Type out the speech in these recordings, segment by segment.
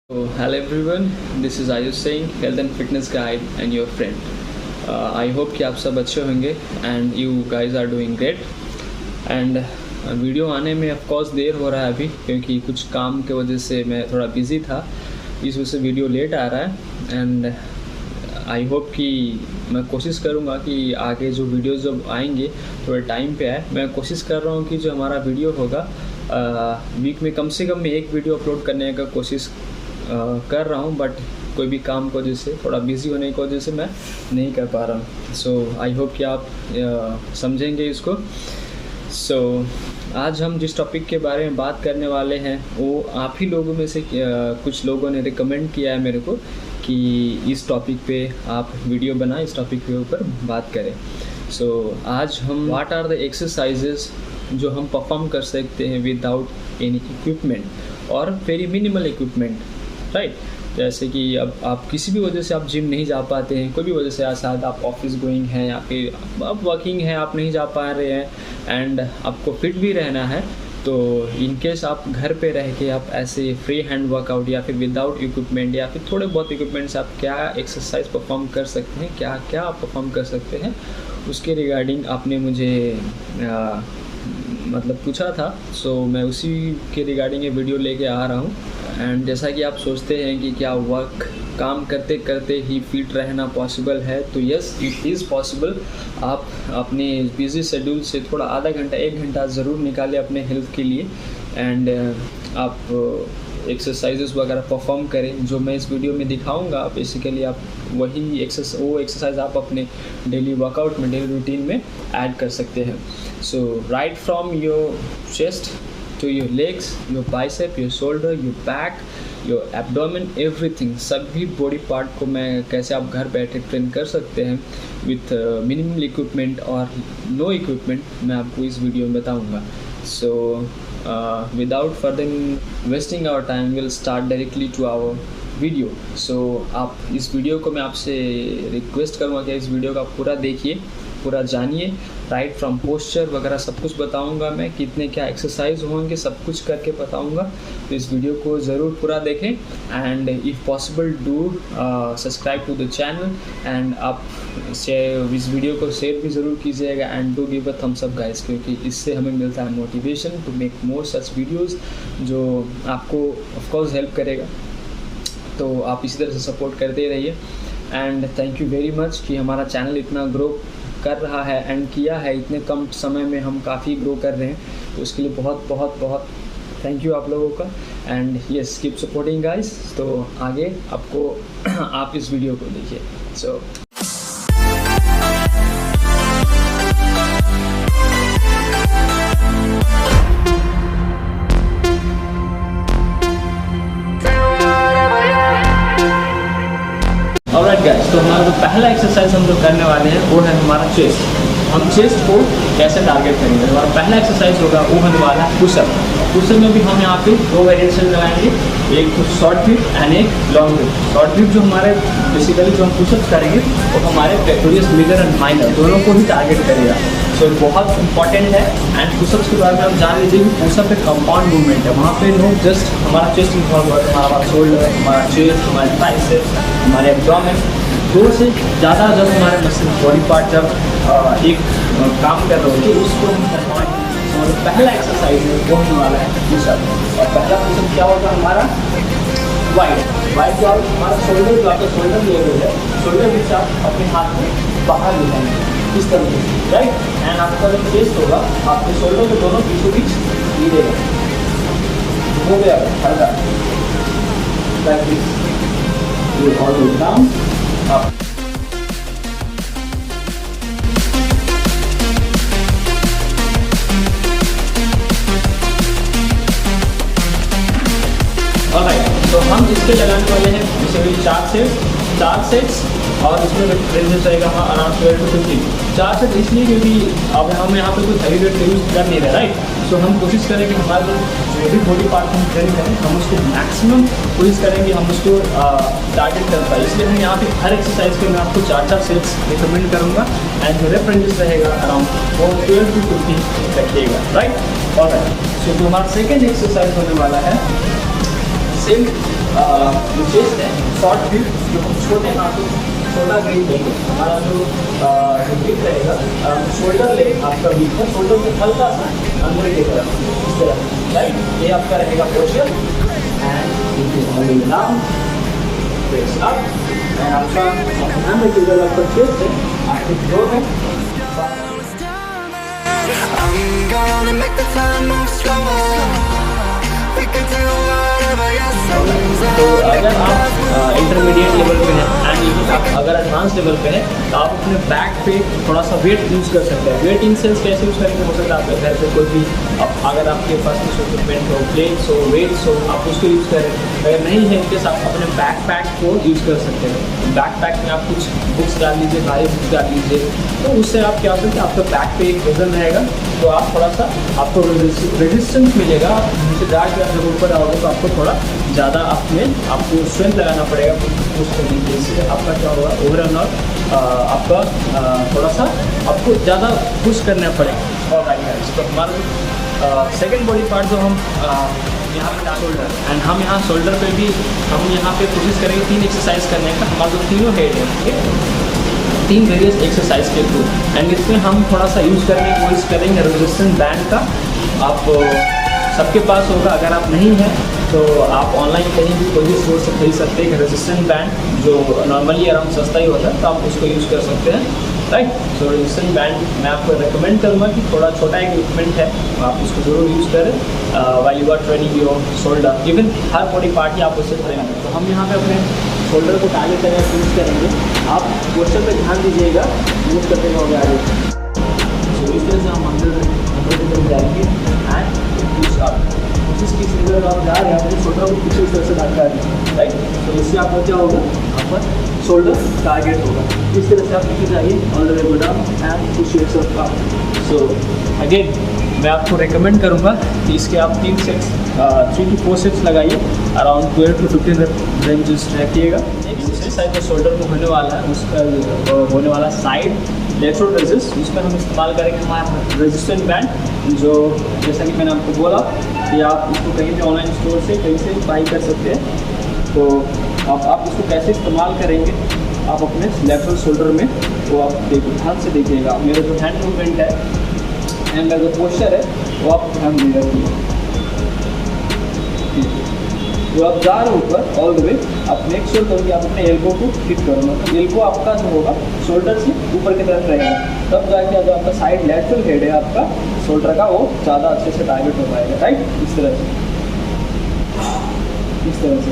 So, hello everyone, this is Ayush Singh, health and fitness guide and your friend. I hope कि आप सब अच्छे होंगे and you guys are doing great. And video आने में of course there हो रहा है अभी क्योंकि कुछ काम के वजह से मैं थोड़ा बिज़ी था, इस वजह से वीडियो लेट आ रहा है. एंड आई होप कि मैं कोशिश करूँगा कि आगे जो वीडियोस जब आएंगे थोड़े टाइम पे आए. मैं कोशिश कर रहा हूँ कि जो हमारा वीडियो होगा वीक में कम से कम मैं एक वीडियो अपलोड करने का कोशिश कर रहा हूँ, बट कोई भी काम की वजह से थोड़ा बिज़ी होने की वजह से मैं नहीं कर पा रहा हूँ. सो आई होप कि आप समझेंगे इसको. सो आज हम जिस टॉपिक के बारे में बात करने वाले हैं वो आप ही लोगों में से कुछ लोगों ने रिकमेंड किया है मेरे को कि इस टॉपिक पे आप वीडियो बनाएं, इस टॉपिक के ऊपर बात करें. सो आज हम व्हाट आर द एक्सरसाइजेस जो हम परफॉर्म कर सकते हैं विदाउट एनी इक्विपमेंट और वेरी मिनिमल इक्विपमेंट, राइट. जैसे कि अब आप किसी भी वजह से आप जिम नहीं जा पाते हैं, कोई भी वजह से शायद आप ऑफिस गोइंग हैं या फिर आप वर्किंग हैं, आप नहीं जा पा रहे हैं एंड आपको फिट भी रहना है, तो इन केस आप घर पे रह के आप ऐसे फ्री हैंड वर्कआउट या फिर विदाउट इक्विपमेंट या फिर थोड़े बहुत इक्विपमेंट से आप क्या एक्सरसाइज परफॉर्म कर सकते हैं, क्या क्या आप परफॉर्म कर सकते हैं, उसके रिगार्डिंग आपने मुझे मतलब पूछा था. सो मैं उसी के रिगार्डिंग ये वीडियो लेके आ रहा हूँ. एंड जैसा कि आप सोचते हैं कि क्या काम करते करते ही फिट रहना पॉसिबल है, तो यस इट इज़ पॉसिबल. आप अपने बिजी शेड्यूल से थोड़ा आधा घंटा 1 घंटा ज़रूर निकालें अपने हेल्थ के लिए एंड आप एक्सरसाइजेस वगैरह परफॉर्म करें जो मैं इस वीडियो में दिखाऊंगा. बेसिकली आप वही एक्सरसाइज आप अपने डेली वर्कआउट में, डेली रूटीन में ऐड कर सकते हैं. So right from your chest to your legs, your bicep, your shoulder, your back, your abdomen, everything, सभी बॉडी पार्ट को मैं कैसे आप घर बैठे ट्रेन कर सकते हैं विथ मिनिमल इक्विपमेंट और नो इक्विपमेंट, मैं आपको इस वीडियो में बताऊंगा. So without further wasting our time will start directly to our video. सो आप इस वीडियो को मैं आपसे रिक्वेस्ट करूँगा कि इस वीडियो को आप पूरा देखिए, पूरा जानिए. राइट फ्रॉम पोस्चर वगैरह सब कुछ बताऊंगा मैं, कितने क्या एक्सरसाइज होंगे सब कुछ करके बताऊंगा. तो इस वीडियो को ज़रूर पूरा देखें and if possible do subscribe to the channel and आप इस वीडियो को शेयर भी ज़रूर कीजिएगा and do give a thumbs up guys, क्योंकि इससे हमें मिलता है motivation to make more such videos जो आपको ऑफकोर्स हेल्प करेगा. तो आप इसी तरह से सपोर्ट करते रहिए and thank you very much कि हमारा चैनल इतना ग्रो कर रहा है एंड किया है. इतने कम समय में हम काफ़ी ग्रो कर रहे हैं, तो उसके लिए बहुत बहुत बहुत थैंक यू आप लोगों का. And yes keep supporting guys. तो आगे आपको आप इस वीडियो को देखिए. सो ऑलराइट गाइस, तो हमारा जो पहला एक्सरसाइज हम जो करने वाले हैं वो है हमारा चेस्ट. हम चेस्ट को कैसे टारगेट करेंगे. हमारा पहला एक्सरसाइज होगा वो होने वाला है पुशअप. पुशअप में भी हम यहाँ पे 2 वेरिएशन लगाएंगे, एक शॉर्ट ग्रिप एंड एक लॉन्ग ग्रिप. शॉर्ट ग्रिप जो हमारे बेसिकली जो हम पुशअप करेंगे वो हमारे पेक्टोरियस मेजर एंड माइनर दोनों को ही टारगेट करेगा. सो बहुत इंपॉर्टेंट है. एंड पुशअप्स के बारे में हम जान लीजिए कि पुशअप एक कंपाउंड मूवमेंट है. वहाँ पे नो जस्ट हमारा चेस्ट इन्वॉल्व होगा, हमारा शोल्डर, हमारा चेस्ट, हमारे ट्राइसेप्स, हमारे एब्डोमेन, 2 से ज़्यादा जब हमारे मसल बॉडी पार्ट जब एक काम कर रहे होते उसको हम करवाएं. और पहला एक्सरसाइज है वो होने वाला है पुशअप. और पहला पुशअप क्या होगा हमारा वाइड जो हमारा शोल्डर, जो आपका शोल्डर लेवल है, शोल्डर बीच आप अपने हाथ में बाहर ले जाएंगे इस तरह से, राइट. एंड आपका जो चेस्ट होगा आपके शोल्डर के दोनों बीचों बीच गिरेगा, हो गया हल्का like this. You all go down, up. Alright, तो हम इसके लगाने वाले हैं बेसिकली 4 सेट्स और इसमें रेंज रहेगा हमारा अराउंड 12 to 15. 4 सेट इसलिए क्योंकि अब हम यहाँ पे कुछ हैवी वेट यूज़ कर नहीं रहे, राइट. सो हम कोशिश करें कि हमारे जो भी बॉडी पार्ट हम ट्रेन करें हम उसको मैक्सिमम कोशिश करें कि हम उसको टारगेट कर पाए. इसलिए हम यहाँ पे हर एक्सरसाइज के मैं आपको 4 सेट्स रिकमेंड करूँगा एंड जो रेप रेंजेस रहेगा अराउंड 12 to 15 रखिएगा, राइट. और सो जो हमारा सेकेंड एक्सरसाइज होने वाला है सेम जो चेस्ट है शॉर्ट ग्रिप, जो हम छोटे हाथों छोटा ग्रिप लेंगे, हमारा जो ग्रिप रहेगा शोल्डर ले आपका ग्रिप है, शोल्डर से हल्का सा अंदर की तरफ इस तरह, राइट। ये आपका रहेगा posture and down face up and आपका ध्यान रखिएगा आपका चेस्ट है आपकी ग्रोथ है। I'm gonna make the time move slower. We can do whatever your soul's तो अगर आप इंटरमीडिएट लेवल पे हैं एंड इवन आप अगर एडवांस लेवल पे हैं तो आप अपने बैक पे थोड़ा सा वेट यूज़ कर सकते हैं। वेट इन सेंस कैसे यूज़ करेंगे, हो सकता है आपके घर पे कोई भी अगर आपके पास कुछ इक्विपमेंट हो, प्लेट्स हो, वेट्स हो, आप उसको यूज़ करें। अगर नहीं है इनकेस आप अपने बैक पैक को यूज़ कर सकते हैं। बैक पैक में आप कुछ बुक्स डाल लीजिए, भारी बुक्स डाल लीजिए, तो उससे आप क्या हो सकते हैं आपका बैक पे एक वजन रहेगा, तो आप थोड़ा सा आपको रेजिस्टेंस मिलेगा। आप नीचे जाके आप जब ऊपर आओगे तो आपको थोड़ा ज़्यादा आपको स्ट्रेंथ लगाना पड़ेगा पुश करने के लिए। इससे आपका क्या होगा ओवरऑल आपका थोड़ा सा आपको ज़्यादा पुश करना पड़ेगा। और गाइस तो हमारा सेकेंड बॉडी पार्ट जो हम यहाँ पे शोल्डर एंड हम यहाँ शोल्डर पे भी हम यहाँ पे कोशिश करेंगे 3 एक्सरसाइज करने का। हमारा जो तीनों हेड है, ठीक है, 3 वेरियस एक्सरसाइज के थ्रू एंड इसमें हम थोड़ा सा यूज़ करने की कोशिश करेंगे रेजिस्टेंस बैंड का। आप सबके पास होगा, अगर आप नहीं है तो आप ऑनलाइन कहीं भी कोई भी स्टोर से खरीद सकते हैं। रेजिस्टेंस बैंड जो नॉर्मली अराउंड सस्ता ही होता है, तो आप उसको यूज़ कर सकते हैं, राइट। सो रेजिस्टेंस बैंड मैं आपको रिकमेंड करूँगा कि थोड़ा छोटा इक्विपमेंट है, आप उसको ज़रूर यूज़ करें while you are training your shoulder. Even हर बॉडी पार्ट ही आप उससे करेंगे। तो हम यहाँ पे अपने शोल्डर को टारगेट करने की कोशिश करेंगे। आप पोस्चर पे ध्यान दीजिएगा, मूव करते हुए आगे। सो इस तरह से हम अंदर की तरफ जाएंगे एंड पुश अप। जिसकी सिंगल आप जा रहे हैं अपने शोल्डर को पीछे इस तरह से धक्का दें, राइट। तो इससे आपका क्या होगा, आपका शोल्डर टारगेट होगा। इस तरह से आप नीचे जाइए all the way go down and push yourself up. So again मैं आपको रेकमेंड करूँगा कि इसके आप 3 सेट्स 3 to 4 सेट्स लगाइए, अराउंड 12 to 15 रेंजेस रखिएगा। दूसरी साइड जो शोल्डर में होने वाला है उसका होने वाला साइड लेटरल रेजिस, उस पर हम इस्तेमाल करेंगे हमारा रेजिस्टेंस बैंड, जो जैसा कि मैंने आपको बोला कि आप इसको कहीं भी ऑनलाइन स्टोर से कहीं से बाई कर सकते हैं। तो आप इसको कैसे इस्तेमाल करेंगे आप अपने लेटरल शोल्डर में, वो आप देखिए, ध्यान से देखिएगा। मेरा जो हैंड मूवमेंट है एंड मेरा जो पोस्चर है वो आप ध्यान दे रखिए। जो आप जा रहे हो ऊपर ऑल द वे, आप मेक श्योर करो कि आप अपने एल्बो को हिट करो, मतलब एल्बो आपका जो होगा शोल्डर से ऊपर की तरफ रहेगा, तब जाके जो आपका साइड लेटरल हेड है आपका शोल्डर का, वो ज़्यादा अच्छे से टारगेट हो पाएगा, राइट। इस तरह से, इस तरह से,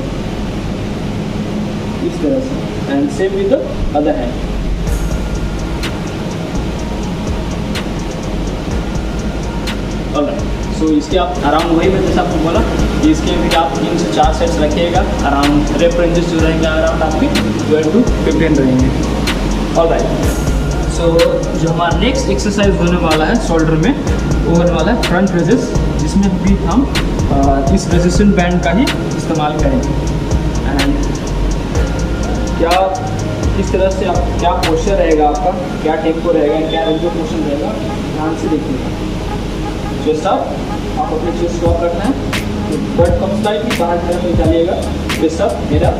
इस तरह से and same with the other hand. Alright, so इसके आप अराउंड वही मैंने जैसे आपको बोला कि इसके भी आप 3 से 4 सेट्स रखिएगा। अराउंड रेप रेंजेस जो रहेंगे अराउंड आपके 12 to 15 रहेंगे। ऑलराइट, सो जो हमारा नेक्स्ट एक्सरसाइज होने वाला है शोल्डर में, वो होने वाला है फ्रंट रेजिस, जिसमें भी हम इस रेजिस्टेंस बैंड का ही इस्तेमाल करेंगे। एंड क्या किस तरह से आप क्या पोस्चर रहेगा आपका, क्या टेम्पो रहेगा, क्या रेंज ऑफ मोशन रहेगा, ध्यान से देखिएगा। चेस्ट अप, आप अपने चेस्ट को अप रखना है, तो बट कम स्लाइडली बाहर की तरफ निकालिएगा। Chest up, head up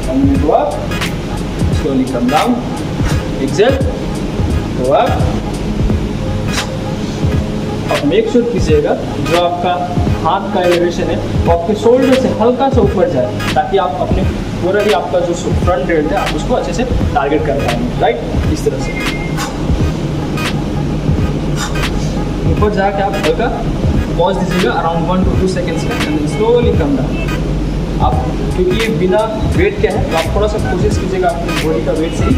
and go up, slowly come down, exhale, go up. अब मेक श्योर कीजिएगा जो आपका हाथ का एलिवेशन है वो आपके शोल्डर से हल्का सा ऊपर जाए, ताकि आप अपने पूरा ही आपका जो फ्रंट हेड है आप उसको अच्छे से टारगेट कर पाएंगे, राइट। इस तरह से ऊपर जाके आप हल्का पॉज दीजिएगा अराउंड 1 to 2 सेकेंड्स का एंड स्लोली कम डाउन। आप क्योंकि ये बिना वेट के है, तो आप थोड़ा सा कोशिश कीजिएगा अपनी बॉडी का वेट से ही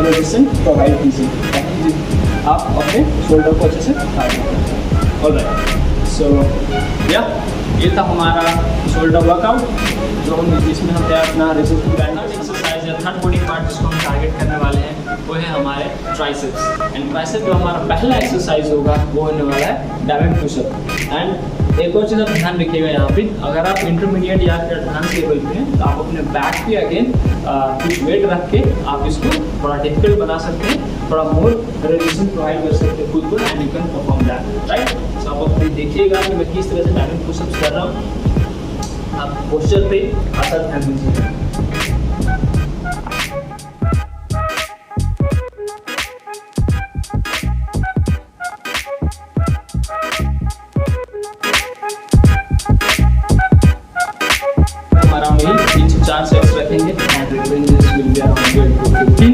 रेजिस्टेंस प्रोवाइड कीजिए, ताकि आप अपने शोल्डर को अच्छे से टारगेट करें। ऑलराइट, सो या ये था हमारा शोल्डर वर्कआउट, जो हम जिसमें हम अपना रेजिस्टेंस बैंड एक्सरसाइज या थर्ड बॉडी पार्ट जिसको हम टारगेट करने वाले हैं वो है हमारे ट्राइसेप्स। एंड ट्राइसेप जो हमारा पहला एक्सरसाइज होगा वो होने वाला है डायमंड पुशअप। एंड एक और चीज़ आप ध्यान रखिएगा, यहाँ पे अगर आप इंटरमीडिएट या फिर एडवांस लेवल पे हैं तो आप अपने बैक पे अगेन कुछ वेट रख के आप इसको थोड़ा डिफिकल्ट बना सकते हैं, थोड़ा मोर रेजिस्टेंस प्रोवाइड कर सकते हैं खुद को, and you can perform that, right. So आप अपनी देखिएगा कि मैं किस तरह से डायमंड पुशअप्स कर रहा हूँ। आप पोस्चर पे आता ध्यान दीजिएगा। हमारा वही 3 से 4 सेट्स रखेंगे and ranges will be around 12 to 15।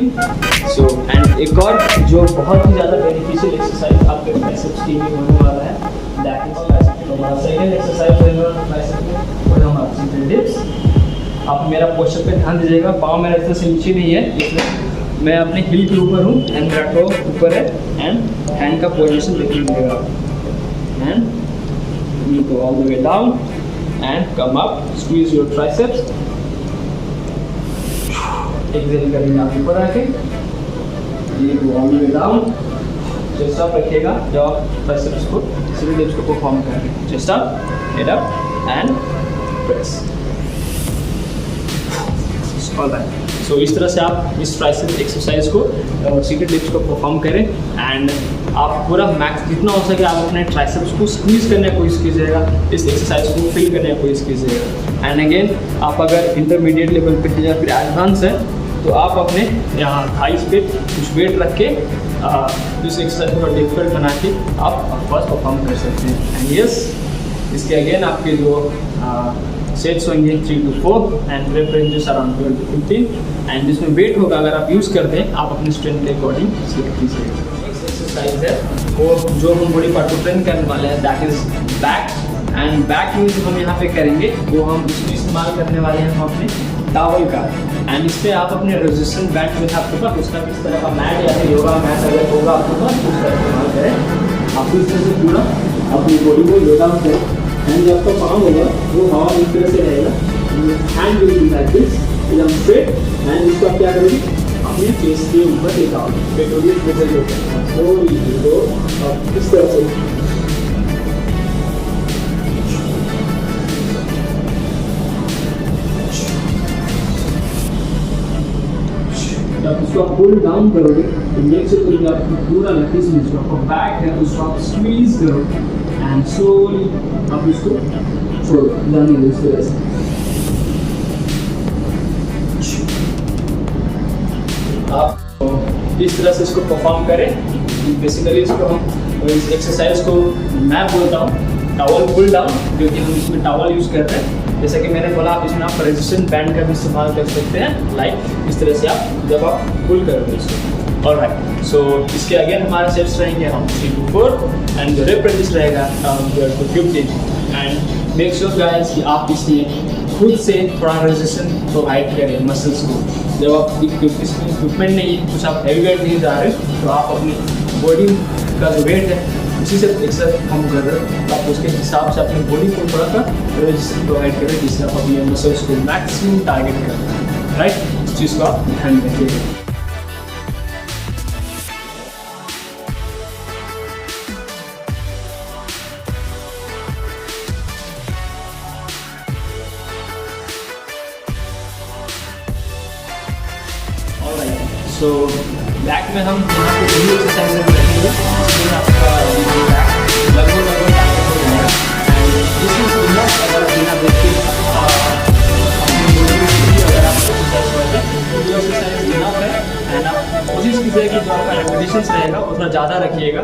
So and एक और जो बहुत ही ज़्यादा बेनिफिशियल एक्सरसाइज आपके बाइसेप्स के लिए होने वाला है, दैट इज हमारा सेकंड एक्सरसाइज रहेगा बाइसेप में, वो है हमारा सिंपल डिप्स। आप मेरा पोस्चर पे ध्यान दीजिएगा, पाँव मेरा इतना से नीचे नहीं है, इसलिए मैं अपने हिल के ऊपर हूँ एंड मेरा टो ऊपर है एंड हैंड का पोजीशन देख लीजिएगा and you go all the way down and come up, squeeze your triceps, exhale करेंगे आप ऊपर आके, ये go all the way down, chest up रखिएगा जब आप triceps को सिंगल डिप्स को परफॉर्म कर रहे हैं, chest up, head up and press, alright। सो इस तरह से आप इस ट्राइसेप एक्सरसाइज को सिंगल डिप्स को परफॉर्म करें एंड आप पूरा मैक्स जितना हो सके आप अपने ट्राइसेप्स को स्क्वीज करने की कोशिश कीजिएगा, इस एक्सरसाइज को फील करने की कोशिश कीजिएगा। एंड अगेन आप अगर इंटरमीडिएट लेवल पे या फिर एडवांस है तो आप अपने यहाँ थाइस पे कुछ वेट रख के इस एक्सरसाइज को डिफिकल्ट बना के आप फर्स्ट परफॉर्म कर सकते हैं। एंड यस, इसके अगेन आपके जो सेट्स होंगे 3 to 4 and rape ranges around 12 to 15 and जिसमें वेट होगा अगर आप यूज़ करते हैं आप अपने स्ट्रेंथ के अकॉर्डिंग सीख कीजिएगा। नेक्स्ट एक्सरसाइज है वो जो हम बॉडी पार्ट को ट्रेन करने वाले हैं, that is back. And back use हम यहाँ पे करेंगे, वो हम इसमें इस्तेमाल करने वाले हैं हम अपने टॉवल का। एंड इस पर आप अपने रेजिस्टेंस बैंड जो है आपके पास उसका किस तरह का मैट या फिर योगा मैट अगर होगा आपके पास उसका इस्तेमाल करें। आप इस तरह से पूरा अपनी बॉडी को लो डाउन करें एंड जब आपका पाँव होगा वो हवा इस तरह से रहेगा, hand will be like this एकदम स्ट्रेट एंड इसको आप क्या करोगे अपने फेस के ऊपर लेकर आओ, पेटोरियल मसल होता है स्लोली दो और इस तरह से जब उसको आप पुल डाउन करोगे तो नेक से पूरी आपकी पूरा लकीस में जो आपका बैक है उसको आप स्क्वीज करो एंड स्लोली आप इसको छोड़ो, जाने दो इस तरह से। आप इस तरह से इसको परफॉर्म करें। बेसिकली इसको हम इस एक्सरसाइज को मैं बोलता हूँ टॉवल पुल डाउन, क्योंकि हम इसमें टॉवल यूज़ करते हैं। जैसा कि मैंने बोला आप इसमें आप रेजिस्टेंस बैंड का भी इस्तेमाल कर सकते हैं, लाइक इस तरह से आप जब आप पुल करोगे इसको। ऑलराइट, सो इसके अगेन हमारे सेट्स रहेंगे हम 3 to 4 एंड जो रेप रेंजेस रहेगा 12 to 15 and make sure guys कि आप इसमें खुद से थोड़ा रेजिस्टेंस प्रोवाइड करें मसल्स को। जब आप इसमें इक्विपमेंट नहीं कुछ आप हैवी वेट नहीं जा रहे तो आप अपनी बॉडी का जो वेट है उसी से एक्सरसाइज हम कर रहे हैं, आप उसके हिसाब से अपनी बॉडी को थोड़ा सा रेजिस्टेंस प्रोवाइड करें जिससे आप अपने मसल्स को मैक्सिमम टारगेट करें। राइट, इस चीज़ को आप ध्यान रखिएगा। सो बैक में हम यहाँ पे वही एक्सरसाइज करेंगे जिसमें आपका लगभग टारगेट हो जाएगा एंड दिस इज इनफ। अगर बिना देख के अपनी बॉडी को अगर आप एक्सरसाइज करते हैं तो वो एक्सरसाइज इनफ है एंड आप कोशिश कीजिए कि जो आपका रेपिटेशंस रहेगा उतना ज़्यादा रखिएगा।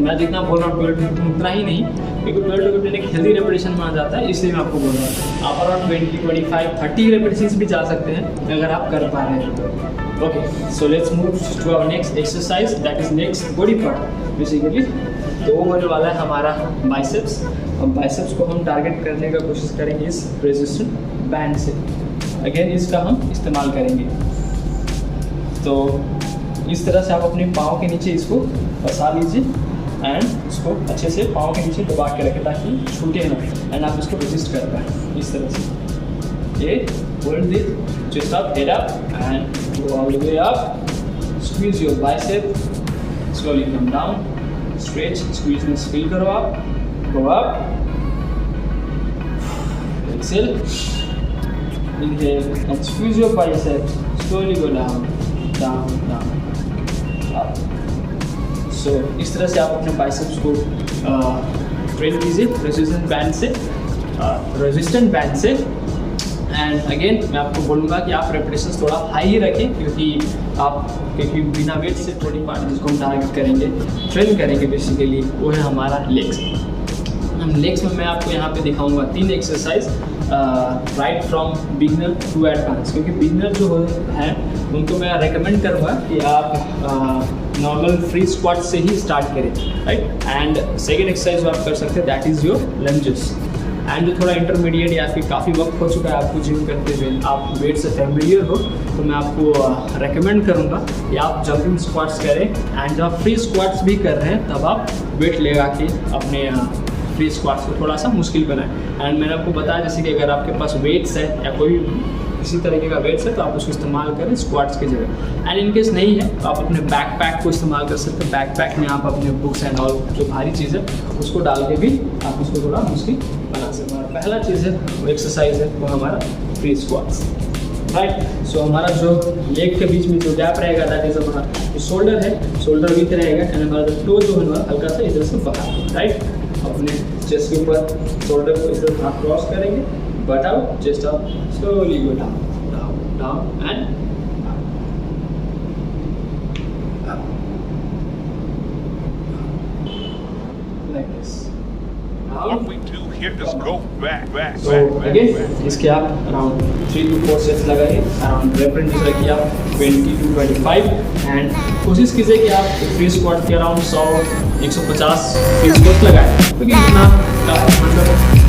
मैं जितना बोल रहा हूँ 12 to 15 उतना ही नहीं, क्योंकि 12 to 15 एक हेल्दी रेपिटेशन माना जाता है, इसलिए मैं आपको बोल रहा हूँ। आप अराउंड 20, 25, 30 रेपिटेशंस भी जा सकते हैं अगर आप कर पा रहे हैं। Okay, so let's move to our next exercise, that is next body part basically. तो वो होने वाला है हमारा बाइसेप्स। अब बाइसेप्स को हम टारगेट करने का कोशिश करेंगे इस रेजिस्टेंस बैंड से। अगेन इसका हम इस्तेमाल करेंगे। तो इस तरह से आप अपने पाँव के नीचे इसको फंसा लीजिए एंड इसको अच्छे से पाँव के नीचे दबा के रखें ताकि छूटे ना एंड आप इसको रेजिस्ट कर पाएँ इस तरह से। ये hold this, chest up, head up and go all the way up, squeeze your bicep, slowly come down, stretch, squeeze and feel karo up, go up, exhale, inhale and squeeze your bicep, slowly go down, down, down, up. So इस तरह से आप अपने biceps को train कीजिए resistance band से resistant band से। And again मैं आपको बोलूँगा कि आप रेपिटेशन थोड़ा हाई ही रखें, क्योंकि बिना वेट से बॉडी पार्ट जिसको हम टारगेट करेंगे, ट्रेन करेंगे बेसिकली, वो है हमारा लेग्स। लेग्स में मैं आपको यहाँ पे दिखाऊंगा 3 exercise right from beginner to advance, क्योंकि बिगनर जो है उनको मैं रेकमेंड करूँगा कि आप नॉर्मल फ्री स्क्वाट से ही स्टार्ट करें, राइट। एंड सेकेंड एक्सरसाइज जो आप कर सकते हैं that is your lunges. And जो थोड़ा इंटरमीडिएट या फिर काफ़ी वक्त हो चुका है आपको जिम करते हुए, आप वेट से फेमिलियर हो, तो मैं आपको रेकमेंड करूँगा कि आप जंपिंग स्क्वाट्स करें। एंड जब आप फ्री स्क्वाट्स भी कर रहे हैं तब आप वेट लगा के अपने फ्री स्क्वाट्स को थोड़ा सा मुश्किल बनाएं। एंड मैंने आपको बताया जैसे कि अगर आपके पास वेट्स है या कोई किसी तरीके का वेट्स है तो आप उसको इस्तेमाल करें स्क्वाट्स की जगह। एंड इनकेस नहीं है तो आप अपने बैकपैक को इस्तेमाल कर सकते हैं। बैकपैक में आप अपने बुक्स एंड ऑल जो भारी चीज़ है उसको डाल के भी आप उसको थोड़ा मुश्किल बना सकते हैं। पहला चीज़ है वो एक्सरसाइज है वो हमारा फ्री स्क्वाट्स, राइट। सो हमारा जो लेग के बीच में जो गैप रहेगा दैट इज हमारा शोल्डर है, शोल्डर विथ रहेगा। एंड हमारा जो टो जो है हल्का सा इधर से बाहर, राइट। अपने चेस्ट के ऊपर शोल्डर को इधर हाथ क्रॉस करेंगे, but out, chest up, slowly go down down down and like this. What we do here is go back. So again इसके आप अराउंड 3 to 4 सेट्स लगाइए। अराउंड रेफरेंस रखिए आप 20 to 25। एंड कोशिश कीजिए कि आप फ्री स्क्वाट के अराउंड 100-150 फ्री स्क्वाट लगाएं, क्योंकि इतना मतलब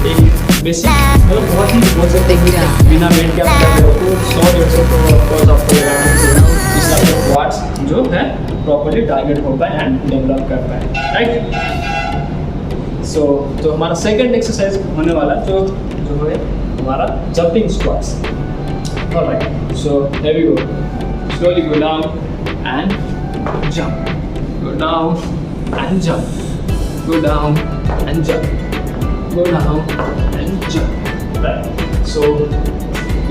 एक बेसिक मतलब बहुत ही बोल सकते हैं कि बिना वेट के आप कर रहे हो तो 100-150 तो ऑफकोर्स आपको लगाना चाहिए, जिससे आपके क्वाड्स जो है प्रॉपर्ली टारगेट हो पाए एंड डेवलप कर पाए, राइट। सो तो हमारा सेकंड एक्सरसाइज होने वाला जो है हमारा jumping squats, alright. So here we go, slowly go down and jump, go down and jump, go down and jump, go down and jump, right. So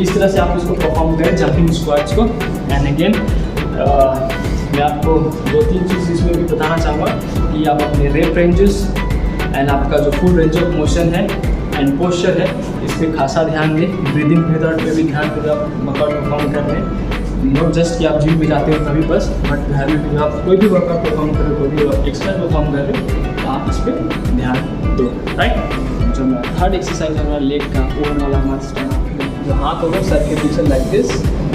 इस तरह से आप इसको परफॉर्म करें जंपिंग स्क्वाट्स को। एंड अगेन मैं आपको 2-3 चीज़ इसमें भी बताना चाहूँगा कि आप अपने रेप रेंजेस एंड आपका जो फुल रेंज ऑफ मोशन है एंड पोस्चर है इस पर खासा ध्यान दें। ब्रीदिंग मेथड पे भी ध्यान दें आप वर्कआउट परफॉर्म कर रहे हैं। नॉट जस्ट कि आप जिम में जाते हो तभी बस, बट घर में भी आप कोई भी वर्कआउट परफॉर्म कर रहे हो, कोई भी एक्सरसाइज परफॉर्म कर रहे हो तो आप इस पर ध्यान दो, राइट। जो हमारा थर्ड एक्सरसाइज हमारा लेग का ओन वाला हमारा जो हाथ होगा सर के पीछे लाइक दिस,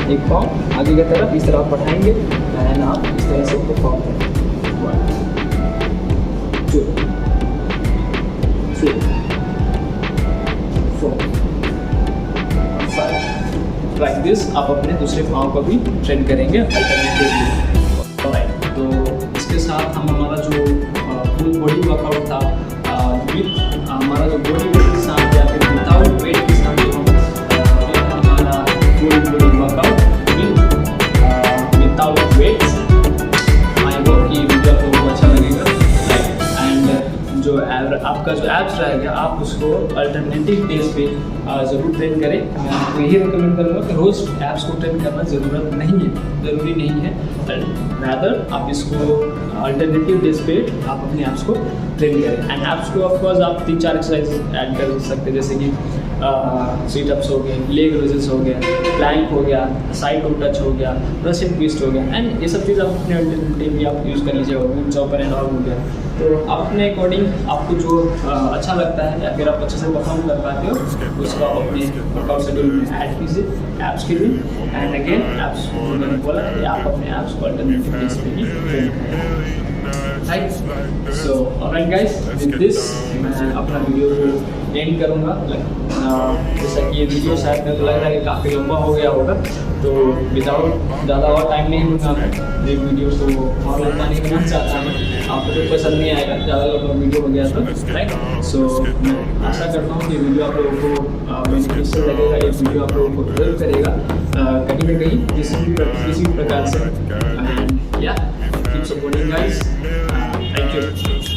एक पाँव आगे की तरफ इस तरह आप बढ़ाएंगे एंड आप इस तरह से परफॉर्म करेंगे। 1 2 3 4 5 लाइक दिस। आप अपने दूसरे पाँव को भी ट्रेन करेंगे अल्टरनेटिवली, ऑलराइट। तो इसके साथ हम हमारा जो फुल बॉडी वर्कआउट था विथ हमारा जो बॉडी वेट के साथ या फिर विदाउट वेट के साथ जो हमारा full body workout without weights, I hope कि वीडियो आप लोगों को अच्छा लगेगा, एंड जो आपका जो एब्स रहेगा आप उसको अल्टरनेटिव डेज पे ज़रूर ट्रेन करें। मैं आपको यही रिकमेंड करूँगा कि रोज़ एब्स को ट्रेन करना ज़रूरी नहीं है, रैदर आप इसको अल्टरनेटिव डेज पे आप अपने एब्स को ट्रेन करें। एंड एब्स को ऑफकोर्स आप 3-4 एक्सरसाइज ऐड कर सकते हैं, जैसे कि सीटअप्स हो गए, लेग रेजेस हो गया, प्लैंक हो गया, साइड टू टच हो गया, प्रेस एंड ट्विस्ट हो गया। एंड ये सब चीज़ आप अपने अल्टरनेटिव भी आप यूज़ कर लीजिए, चॉपर एंड ऑल हो गया। तो अपने अकॉर्डिंग आपको जो अच्छा लगता है या फिर आप अच्छे से परफॉर्म कर पाते हो उसको आप अपने वर्कआउट शेड्यूल में ऐड कीजिए एप्स के लिए। एंड अगेन एप्स मैंने बोला कि आप अपने एप्स को अल्टरनेटिव डेज पे ही ट्रेन करें, right. So alright guys, with this मैं अपना वीडियो को एंड करूँगा। जैसा कि ये वीडियो शायद मेरे को लग रहा है कि काफ़ी लंबा हो गया होगा, तो विदाउट ज़्यादा और टाइम नहीं लूँगा मैं ये वीडियो को और लंबा नहीं बनाना चाहता मैं, आपको तो पसंद नहीं आएगा ज़्यादा लंबा वीडियो हो गया तो, राइट। सो मैं आशा करता हूँ कि वीडियो आप लोगों को बेनिफिशियल लगेगा, ये वीडियो आप लोगों को हेल्प करेगा कहीं ना कहीं किसी भी प्रकार से। एंड या keep supporting guys, thank you.